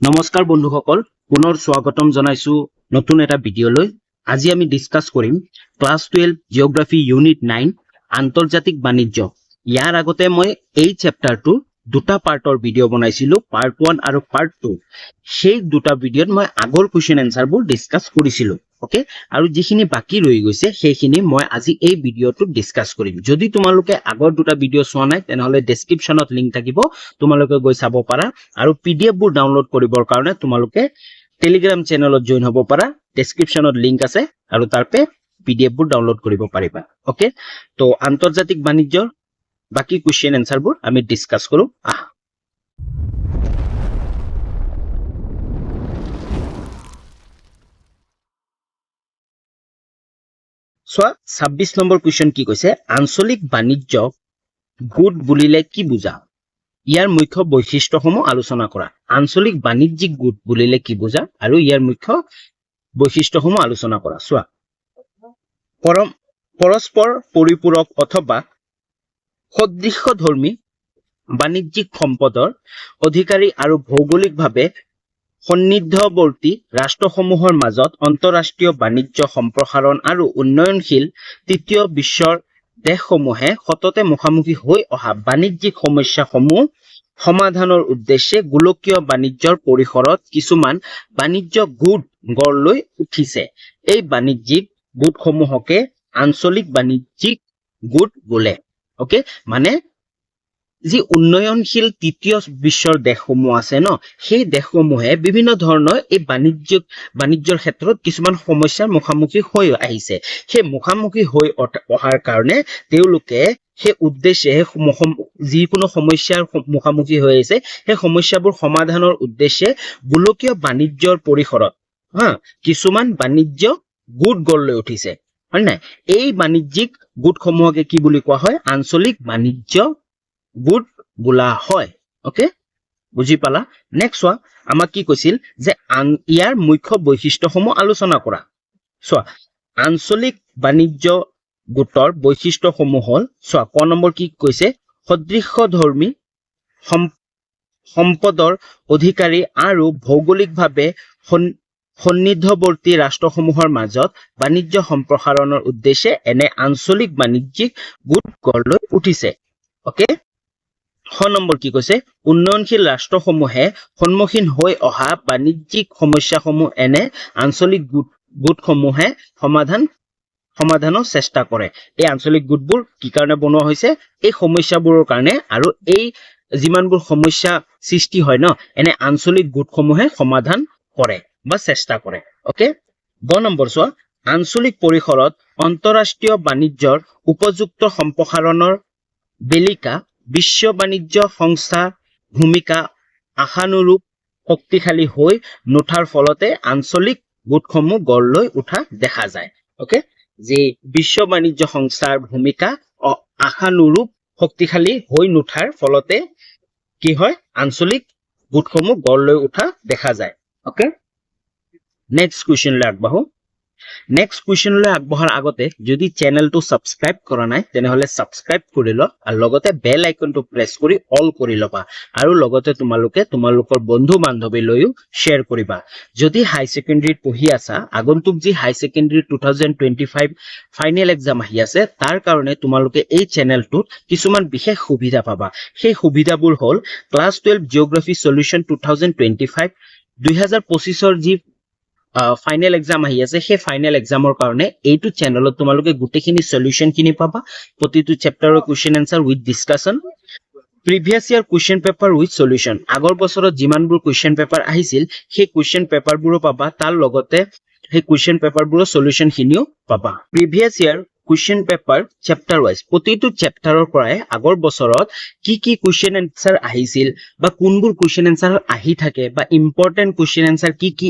নমস্কাৰ বন্ধুসকল, পুনৰ স্বাগতম জনাইছো নতুন এটা ভিডিঅ'লৈ। আজি আমি ডিসকাস কৰিম ক্লাস 12 জিওগ্ৰাফি ইউনিট 9 আন্তৰ্জাতিক বাণিজ্য। ইয়াৰ আগতে মই এই চেপ্টাৰটো দুটা পাৰ্টৰ ভিডিঅ' বনাইছিলো, পাৰ্ট 1 আৰু পাৰ্ট 2। সেই দুটা ভিডিঅ'ত মই আগৰ কোৱেশ্চন এনসাৰবোৰ ডিসকাস কৰিছিলো। ওকে, আৰু যিখিনি বাকি ৰৈ গৈছে সেইখিনি মই আজি এই ভিডিঅ'টোত ডিসকাস কৰিম। যদি তোমালোকে আগৰ দুটা ভিডিঅ' চোৱা নাই তেনেহলে ডেসক্ৰিপচনত লিংক থাকিব, তোমালোকে গৈ চাব পাৰা। আৰু পিডিএফ বোৰ ডাউনলোড কৰিবৰ কাৰণে তোমালোকে টেলিগ্ৰাম চেনেলত জয়েন হ'ব পাৰা। ডেসক্ৰিপচনত লিংক আছে আৰু তাৰপে পিডিএফ বোৰ ডাউনলোড কৰিব পাৰিবা। ওকে, তো আন্তৰ্জাতিক বাণিজ্যৰ বাকি কোৱেশ্চন এনসাৰবোৰ আমি ডিসকাস কৰো। সোয়া 26 নম্বৰ কোৱেশ্চন কি কৈছে, আঞ্চলিক বাণিজ্য গোট বুলিলে কি বুজা? ইয়াৰ মুখ্য বৈশিষ্ট্যসমূহ আলোচনা কৰা। আঞ্চলিক বাণিজ্যিক গোট বুলিলে কি বুজা আৰু ইয়াৰ মুখ্য বৈশিষ্ট্যসমূহ আলোচনা কৰা। সোয়া, পৰস্পৰ পৰিপূৰক অথবা সদৃশধৰ্মী বাণিজ্যিক সম্পদৰ অধিকাৰী আৰু ভৌগোলিকভাৱে সন্নিধ্যৱৰ্তী ৰাষ্ট্ৰসমূহৰ মাজত অন্তঃৰাষ্ট্ৰীয় বাণিজ্য সম্প্ৰসাৰণ আৰু উন্নয়নশীল তৃতীয় বিশ্বৰ দেশসমূহে সততে মুখামুখি হৈ অহা বাণিজ্যিক সমস্যাসমূহ সমাধানৰ উদ্দেশ্যে গোলকীয় বাণিজ্যৰ পৰিসৰত কিছুমান বাণিজ্য গোট গঢ় লৈ উঠিছে। এই বাণিজ্যিক গোটসমূহকে আঞ্চলিক বাণিজ্যিক গোট বোলে। ওকে, মানে যি উন্নয়নশীল তৃতীয় বিশ্বৰ দেশসমূহ আছে ন, সেই দেশসমূহে বিভিন্ন ধৰণৰ এই বাণিজ্যৰ ক্ষেত্ৰত কিছুমান সমস্যাৰ মুখামুখি হৈ আহিছে। সেই মুখামুখি হৈ অহাৰ কাৰণে তেওঁলোকে সেই উদ্দেশ্যে যিকোনো সমস্যাৰ মুখামুখি হৈ আছে সেই সমস্যাবোৰ সমাধানৰ উদ্দেশ্যে গোলকীয় বাণিজ্যৰ পৰিসৰত কিছুমান বাণিজ্য গোট গঢ় লৈ উঠিছে, হয় নাই? এই বাণিজ্যিক গোটসমূহকে কি বুলি কোৱা হয়? আঞ্চলিক বাণিজ্য গোট বোলা হয়। ওকে, বুজি পালা? নেক্সট চোৱা, আমাক কি কৈছিল যে ইয়াৰ মুখ্য বৈশিষ্ট্যসমূহ আলোচনা কৰা। চোৱা, আঞ্চলিক বাণিজ্য গোটৰ বৈশিষ্ট্যসমূহ হল, চোৱা ক নম্বৰ কি কৈছে, সদৃশধৰ্মী সম্পদৰ অধিকাৰী আৰু ভৌগোলিকভাৱে সন্নিধ্যৱৰ্তী ৰাষ্ট্ৰসমূহৰ মাজত বাণিজ্য সম্প্ৰসাৰণৰ উদ্দেশ্যে এনে আঞ্চলিক বাণিজ্যিক গোট গঢ় লৈ উঠিছে। ওকে, খ নম্বৰ কি কৈছে, উন্নয়নশীল ৰাষ্ট্ৰসমূহে সন্মুখীন হৈ অহা বাণিজ্যিক সমস্যাসমূহ এনে আঞ্চলিক গোটসমূহে সমাধানৰ চেষ্টা কৰে। এই আঞ্চলিক গোটবোৰ কি কাৰণে বনোৱা হৈছে? এই সমস্যাবোৰৰ কাৰণে, আৰু এই যিমানবোৰ সমস্যা সৃষ্টি হয় ন, এনে আঞ্চলিক গোটসমূহে সমাধান কৰে বা চেষ্টা কৰে। ওকে, গ নম্বৰ চোৱা, আঞ্চলিক পৰিসৰত অন্তঃৰাষ্ট্ৰীয় বাণিজ্যৰ উপযুক্ত সম্প্ৰসাৰণৰ বেলিকা বিশ্ব বাণিজ্য সংস্থাৰ ভূমিকা আশানুৰূপ শক্তিশালী হৈ নুঠাৰ ফলতে আঞ্চলিক গোটসমূহ গঢ় লৈ উঠা দেখা যায়। ওকে, যে বিশ্ব বাণিজ্য সংস্থাৰ ভূমিকা আশানুৰূপ শক্তিশালী হৈ নুঠাৰ ফলতে কি হয়? আঞ্চলিক গোটসমূহ গঢ় লৈ উঠা দেখা যায়। ওকে, নেক্সট কুৱেশ্যনলৈ আগবাঢ়ো। নেক্সট কুৱেশ্যনলৈ আগবঢ়াৰ আগতে যদি চেনেলটো ছাবস্ক্ৰাইব কৰা নাই তেনেহলে ছাবস্ক্ৰাইব কৰি ল, আৰু লগতে বেল আইকনটো প্ৰেছ কৰি অল কৰি ল'বা, আৰু লগতে তোমালোকৰ বন্ধু বান্ধৱীলৈও শ্বেয়াৰ কৰিবা। যদি হাই ছেকেণ্ডাৰীত পঢ়ি আছা, আগন্তুক যি হাই ছেকেণ্ডাৰী 2025 ফাইনেল এক্সাম আহি আছে, তাৰ কাৰণে তোমালোকে এই চেনেলটোত কিছুমান বিশেষ সুবিধা পাবা। সেই সুবিধাবোৰ হ'ল ক্লাছ 12 জিঅ'গ্ৰাফি সলিউশন 2025 যি ফাইনেল এক্সাম আহি আছে, সেই ফাইনেল এক্সামৰ কাৰণে এইটো চেনেলত তোমালোকে গোটেইখিনি সলিউশন খিনি পাবা। প্ৰতিটো চেপ্টাৰৰ question answer with discussion, previous year question paper with solution. আগৰ বছৰত যিমানবোৰ কুৱেশ্যন পেপাৰ আহিছিল সেই কুৱেশ্যন পেপাৰবোৰো পাবা, তাৰ লগতে সেই কুৱেশ্যন পেপাৰবোৰৰ সলিউশন খিনিও পাবা। Previous year question paper chapter wise, প্ৰতিটো চেপ্টাৰৰ পৰাই আগৰ বছৰত কি কি কুৱেশ্যন এনসাৰ আহিছিল বা কোনবোৰ কুৱেশ্যন এনসাৰ আহি থাকে বা ইম্পৰ্টেন্ট কুৱেশ্যন এনসাৰ কি কি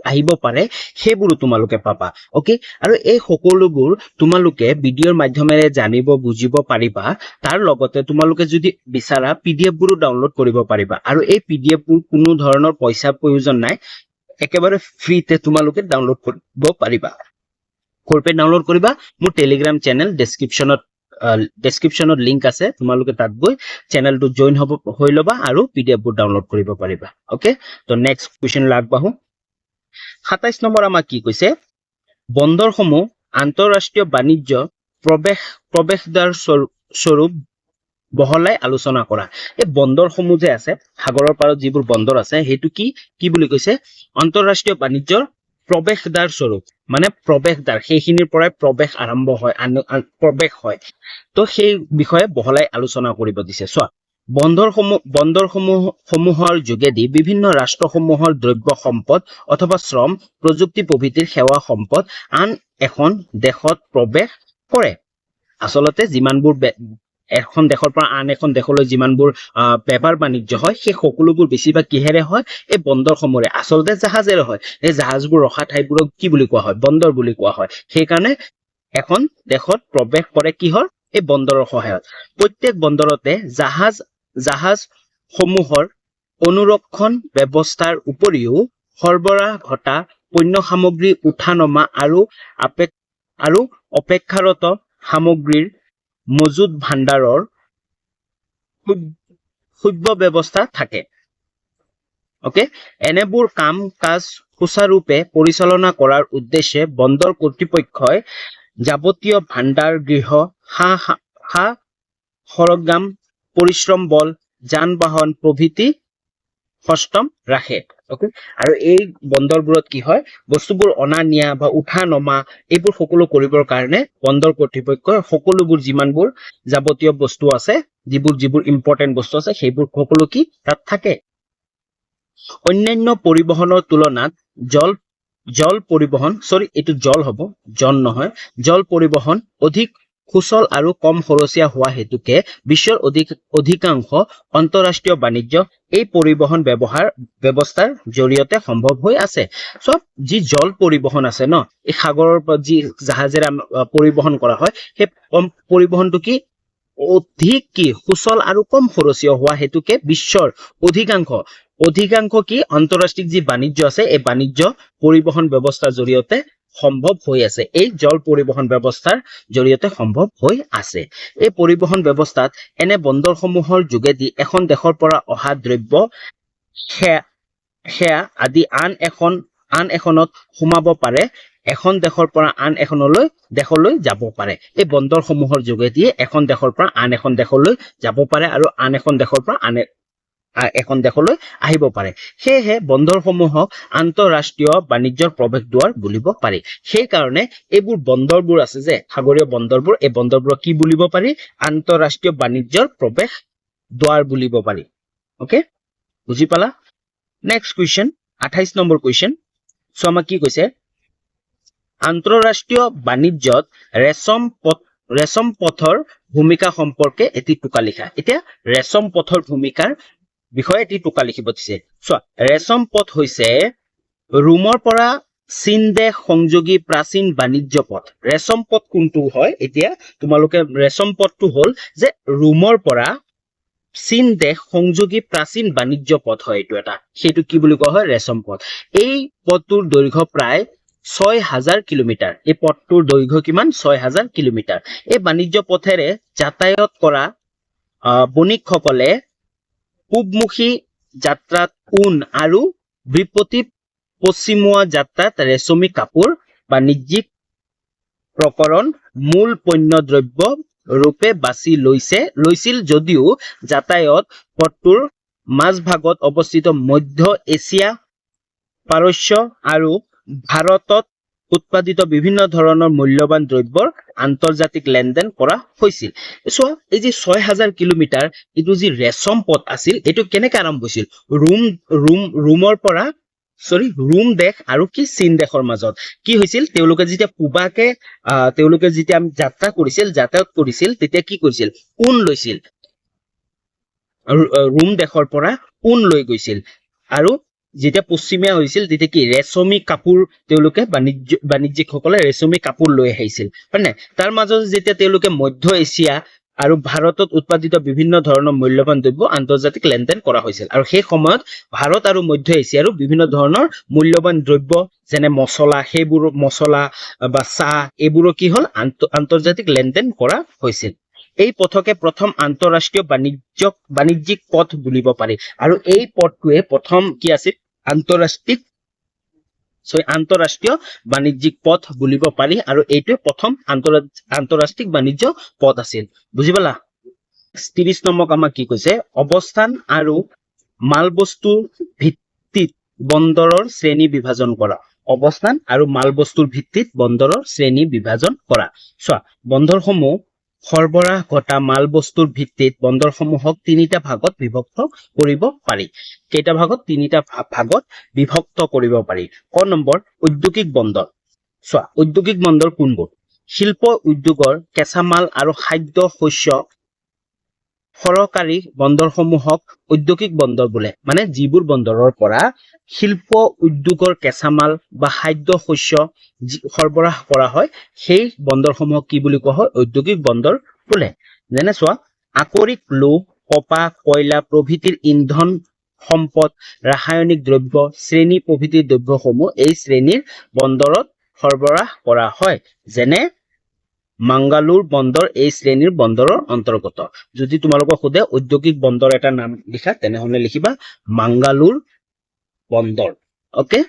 আহিব পাৰে সেইবোৰো তোমালোকে পাবা। ওকে, আৰু এই সকলোবোৰ তোমালোকে ভিডিঅ'ৰ মাধ্যমেৰে জানিব বুজিব পাৰিবা। তাৰ লগতে তোমালোকে যদি বিচাৰা পিডিএফ বোৰো ডাউনলোড কৰিব পাৰিবা, আৰু এই পিডিএফ বোৰ কোনো ধৰণৰ পইচা প্ৰয়োজন নাই, একেবাৰে ফ্ৰীতে তোমালোকে ডাউনলোড কৰিব পাৰিবা। কৰপে ডাউনলোড কৰিবা? মোৰ টেলিগ্ৰাম চেনেল ডেসক্ৰিপচনত ডেসক্ৰিপশ্যনত লিংক আছে তোমালোকে তাত গৈ চেনেলটো জইন হৈ ল'বা আৰু PDF বোৰ ডাউনলোড কৰিব পাৰিবা ওকে তো নেক্সট কোৱেশ্চন আগবাঢ়ো 27 নম্বৰ আমাক কি কৈছে বন্দৰসমূহ আন্তঃৰাষ্ট্ৰীয় বাণিজ্য প্ৰৱেশদ্বাৰ স্বৰূপ বহলাই আলোচনা কৰা এই বন্দৰসমূহ যে আছে সাগৰৰ পাৰত যিবোৰ বন্দৰ আছে হেতু কি বুলি কৈছে আন্তঃৰাষ্ট্ৰীয় বাণিজ্যৰ প্ৰৱেশদ্বাৰ স্বৰূপ মানে প্ৰৱেশদ্বাৰ সেইখিনিৰ পৰাই প্ৰৱেশ আৰম্ভ হয় প্ৰৱেশ হয় তো সেই বিষয়ে বহলাই আলোচনা কৰিব দিছে চোৱা বন্দৰসমূহৰ যোগেদি বিভিন্ন ৰাষ্ট্ৰসমূহৰ দ্ৰব্য সম্পদ অথবা শ্ৰম প্ৰযুক্তি প্ৰভৃতিৰ সেৱা সম্পদ আন এখন দেশত প্ৰৱেশ কৰে আসলতে যিমানবোৰ এখন দেশৰ পৰা আন এখন দেশলৈ যিমানবোৰ বেপাৰ বাণিজ্য হয় সেই সকলোবোৰ বেছিভাগ কিহেৰে হয় এই বন্দৰসমূহৰে আসলতে জাহাজেৰে হয় এই জাহাজবোৰ ৰখা ঠাইবোৰক কি বুলি কোৱা হয় বন্দৰ বুলি কোৱা হয় সেইকাৰণে এখন দেশত প্ৰৱেশ কৰে কিহৰ এই বন্দৰৰ সহায়ত প্ৰত্যেক বন্দৰতে জাহাজ সমূহৰ অনুৰক্ষণ ব্যৱস্থাৰ উপৰিও সৰবৰাহ ঘটা পণ্য সামগ্ৰী উঠা নমা আৰু অপেক্ষাৰত সামগ্ৰীৰ মজুদ ভাণ্ডাৰৰ সুব্যৱস্থা থাকে ওকে এনেবোৰ কাম কাজ সুচাৰুৰূপে পৰিচালনা কৰাৰ উদ্দেশ্যে বন্দৰ কৰ্তৃপক্ষই যাৱতীয় ভাণ্ডাৰ গৃহ সা সৰঞ্জাম পৰিশ্ৰম বল যান বাহন প্ৰভৃতি সষ্টম ৰাখে ওকে আৰু এই বন্দৰবোৰত কি হয় বস্তুবোৰ অনা নিয়া বা উঠা নমা এইবোৰ সকলো কৰিবৰ কাৰণে বন্দৰ কৰ্তৃপক্ষই সকলোবোৰ যিমানবোৰ যাৱতীয় বস্তু আছে যিবোৰ ইম্পৰ্টেন্ট বস্তু আছে সেইবোৰ সকলো কি তাত থাকে অন্যান্য পৰিবহনৰ তুলনাত জল পৰিবহন এইটো জল হ'ব জন নহয় জল পৰিবহন অধিক সুচল আৰু কম খৰচীয়া হোৱা হেতুকে বিশ্বৰ অধিকাংশ আন্তঃৰাষ্ট্ৰীয় বাণিজ্য এই পৰিবহন ব্যৱস্থাৰ জৰিয়তে সম্ভৱ হৈ আছে সব যি জল পৰিবহন আছে ন এই সাগৰৰ পৰা যি জাহাজেৰে পৰিবহন কৰা হয় সেই পৰিবহনটো কি অধিক কি সুচল আৰু কম খৰচীয় হোৱা হেতুকে বিশ্বৰ অধিকাংশ কি আন্তঃৰাষ্ট্ৰীয় যি বাণিজ্য আছে এই বাণিজ্য পৰিবহন ব্যৱস্থাৰ জৰিয়তে সম্ভৱ হৈ আছে এই জল পৰিবহন ব্যৱস্থাৰ জৰিয়তে সম্ভৱ হৈ আছে এই পৰিবহন ব্যৱস্থাত এনে বন্দৰসমূহৰ যোগেদি এখন দেশৰ পৰা অহা দ্ৰব্য সেয়া আদি আন এখনত সোমাব পাৰে এখন দেশৰ পৰা আন দেশলৈ যাব পাৰে এই বন্দৰসমূহৰ যোগেদি এখন দেশৰ পৰা আন এখন দেশলৈ যাব পাৰে আৰু আন এখন দেশৰ পৰা আন এখন দেশলৈ আহিব পাৰে সেয়েহে বন্দৰসমূহক আন্তঃৰাষ্ট্ৰীয় বাণিজ্যৰ প্ৰৱেশদ্বাৰ বুলিব পাৰি সেই কাৰণে এইবোৰ বন্দৰবোৰ আছে যে সাগৰীয় বন্দৰবোৰ এই বন্দৰবোৰক কি বুলিব পাৰি আন্তঃৰাষ্ট্ৰীয় বাণিজ্যৰ প্ৰৱেশদ্বাৰ বুলিব পাৰি ওকে বুজি পালা next question 28 number question so আমাক কি কৈছে আন্তঃৰাষ্ট্ৰীয় বাণিজ্যত ৰেশম পথৰ ভূমিকা সম্পৰ্কে এটি টোকা লিখা এতিয়া ৰেশম পথৰ ভূমিকাৰ বিষয়ে এটি টোকা লিখিব দিছে চোৱা ৰেশম পথ হৈছে ৰোমৰ পৰা চীন দেশ সংযোগী প্ৰাচীন বাণিজ্য পথ ৰেশম পথ কোনটো হয় এতিয়া তোমালোকে ৰেশম পথটো হ'ল যে ৰোমৰ পৰা চীন দেশ সংযোগী প্ৰাচীন বাণিজ্য পথ হয় এইটো এটা সেইটো কি বুলি কোৱা হয় ৰেশম পথ এই পথটোৰ দৈৰ্ঘ্য প্ৰায় 6000 কিলোমিটাৰ এই পথটোৰ দৈৰ্ঘ্য কিমান 6000 কিলোমিটাৰ এই বাণিজ্য পথেৰে যাতায়াত কৰা বণিকসকলে পূবমুখী যাত্ৰাত আৰু পশ্চিমোৱা যাত্ৰাত ৰেশমী কাপোৰ বাণিজ্যিক প্ৰকৰণ মূল পণ্য দ্ৰব্য ৰূপে বাছি লৈছিল যদিও যাতায়াত পথটোৰ মাজভাগত অৱস্থিত মধ্য এছিয়া পাৰস্য আৰু ভাৰতত উৎপাদিত বিভিন্ন ধৰণৰ মূল্যৱান দ্ৰব্যৰ আন্তৰ্জাতিক লেনদেন কৰা হৈছিল সো এই যে 6000 কিলোমিটাৰ এটো যি ৰেশম পথ আছিল এটো কেনেকৈ আৰম্ভ হৈছিল ৰোম দেশ আৰু কি চীন দেশৰ মাজত কি হৈছিল তেওঁলোকে যেতিয়া পূবাকে তেওঁলোকে যেতিয়া যাতায়াত কৰিছিল তেতিয়া কি কৰিছিল ঊণ লৈছিল ৰোম দেশৰ পৰা ঊণ লৈ গৈছিল আৰু যেতিয়া পশ্চিমীয়া হৈছিল তেতিয়া কি ৰেশমী কাপোৰ তেওঁলোকে বাণিজ্যিকসকলে ৰেশমী কাপোৰ লৈ আহিছিল হয় নাই তাৰ মাজত যেতিয়া তেওঁলোকে মধ্য এছিয়া আৰু ভাৰতত উৎপাদিত বিভিন্ন ধৰণৰ মূল্যৱান দ্ৰব্য আন্তৰ্জাতিক লেনদেন কৰা হৈছিল আৰু সেই সময়ত ভাৰত আৰু মধ্য এছিয়াৰো বিভিন্ন ধৰণৰ মূল্যৱান দ্ৰব্য যেনে মছলা বা চাহ এইবোৰ কি হ'ল আন্তৰ্জাতিক লেনদেন কৰা হৈছিল এই পথকে প্ৰথম আন্তঃৰাষ্ট্ৰীয় বাণিজ্যিক পথ বুলিব পাৰি আৰু এই পথটোৱে প্ৰথম কি আছিল আন্তঃৰাষ্ট্ৰীয় বাণিজ্যিক পথ বুলিব পাৰি আৰু এইটোৱে প্ৰথম আন্তঃৰাষ্ট্ৰীয় বাণিজ্য পথ আছিল বুজি পালা 30 নম্বৰক আমাক কি কৈছে অৱস্থান আৰু মালবস্তুৰ ভিত্তিত বন্দৰৰ শ্ৰেণী বিভাজন কৰা অৱস্থান আৰু মালবস্তুৰ ভিত্তিত বন্দৰৰ শ্ৰেণী বিভাজন কৰা চোৱা বন্দৰসমূহ সৰবৰাহ ঘটা মালবস্তুৰ ভিত্তিত বন্দৰসমূহক তিনিটা ভাগত বিভক্ত কৰিব পাৰি কেইটা ভাগত তিনিটা ভাগত বিভক্ত কৰিব পাৰি ক নম্বৰ ঔদ্যোগিক বন্দৰ চোৱা ঔদ্যোগিক বন্দৰ কোনবোৰ শিল্প উদ্যোগৰ কেঁচা মাল আৰু খাদ্য শস্য সৰকাৰী বন্দৰসমূহক ঔদ্যোগিক বন্দৰ বোলে মানে যিবোৰ বন্দৰৰ পৰা শিল্প উদ্যোগৰ কেঁচা মাল বা খাদ্য শস্য সৰবৰাহ কৰা হয় সেই বন্দৰসমূহক কি বুলি কোৱা হয় ঔদ্যোগিক বন্দৰ বোলে যেনে চোৱা আকৰিক লৌহ কপাহ কয়লা প্ৰভৃতিৰ ইন্ধন সম্পদ ৰাসায়নিক দ্ৰব্য শ্ৰেণী প্ৰভৃতিৰ দ্ৰব্যসমূহ এই শ্ৰেণীৰ বন্দৰত সৰবৰাহ কৰা হয় যেনে মাংগালোৰ বন্দৰ এই শ্ৰেণীৰ বন্দৰৰ অন্তৰ্গত যদি তোমালোকক সোধে ঔদ্যোগিক বন্দৰ এটা নাম লিখা তেনেহলে লিখিবা মাংগালোৰ বন্দৰ ওকে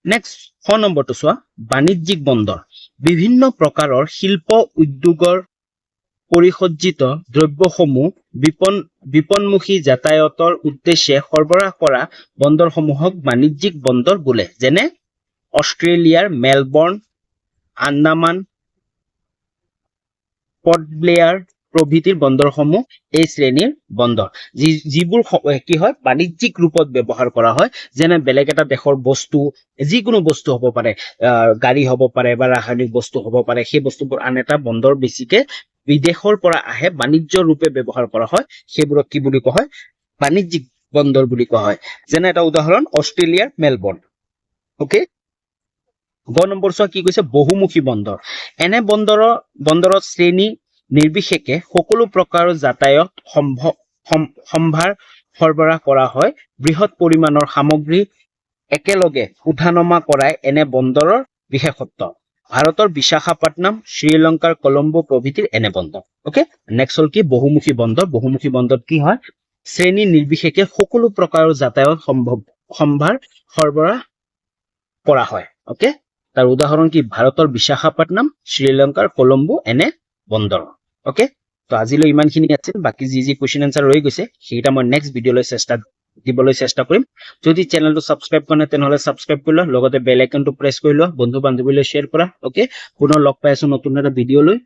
নেক্সট 6 নম্বৰটো চোৱা বাণিজ্যিক বন্দৰ বিভিন্ন প্ৰকাৰৰ শিল্প উদ্যোগৰ পৰিসজ্জিত দ্ৰব্যসমূহ বিপণমুখী যাতায়াতৰ উদ্দেশ্যে সৰবৰাহ কৰা বন্দৰসমূহক বাণিজ্যিক বন্দৰ বোলে যেনে অষ্ট্ৰেলিয়াৰ মেলবৰ্ণ আন্দামান পৰ্ট ব্লেয়াৰ প্ৰভৃতিৰ বন্দৰসমূহ এই শ্ৰেণীৰ বন্দৰ যিবোৰ কি হয় বাণিজ্যিক ৰূপত ব্যৱহাৰ কৰা হয় যেনে বেলেগ এটা দেশৰ বস্তু যিকোনো বস্তু হ'ব পাৰে গাড়ী হ'ব পাৰে বা ৰাসায়নিক বস্তু হ'ব পাৰে সেই বস্তুবোৰ আন এটা বন্দৰ বেছিকে বিদেশৰ পৰা আহে বাণিজ্য ৰূপে ব্যৱহাৰ কৰা হয় সেইবোৰক কি বুলি কোৱা হয় বাণিজ্যিক বন্দৰ বুলি কোৱা হয় যেনে এটা উদাহৰণ অষ্ট্ৰেলিয়াৰ মেলবৰ্ণ ওকে গ নম্বৰ চোৱা কি কৈছে বহুমুখী বন্দৰ এনে বন্দৰত শ্ৰেণী নিৰ্বিশেষে সকলো প্ৰকাৰৰ যাতায়াত সম্ভাৰ সৰবৰাহ কৰা হয় বৃহৎ পৰিমাণৰ সামগ্ৰী একেলগে উঠানমা কৰাই এনে বন্দৰৰ বিশেষত্ব ভাৰতৰ বিশাখাপট্টনম শ্ৰীলংকাৰ কলম্বো প্ৰভৃতিৰ এনে বন্দৰ ওকে নেক্সট হল কি বহুমুখী বন্দৰত কি হয় শ্ৰেণী নিৰ্বিশেষে সকলো প্ৰকাৰৰ যাতায়াত সম্ভাৰ সৰবৰাহ কৰা হয় ওকে তাৰ উদাহৰণ কি ভাৰতৰ বিশাখাপট্টনম শ্ৰীলংকাৰ কলম্বো এনে বন্দৰ ওকে তো আজিলৈ ইমানখিনি আছিল বাকি যি কোৱেশ্চন আনসাৰ ৰৈ গৈছে সেইটা মই নেক্সট ভিডিঅলৈ দিবলৈ চেষ্টা কৰিম যদি চেনেলটো সাবস্ক্ৰাইব কৰা নাই তেনেহলে সাবস্ক্ৰাইব কৰি লোৱা লগতে বেল আইকনটো প্ৰেছ কৰি লোৱা বন্ধু বান্ধৱীলৈ শ্বেয়াৰ কৰা ওকে পুনৰ লগ পাই আছো নতুন এটা ভিডিঅলৈ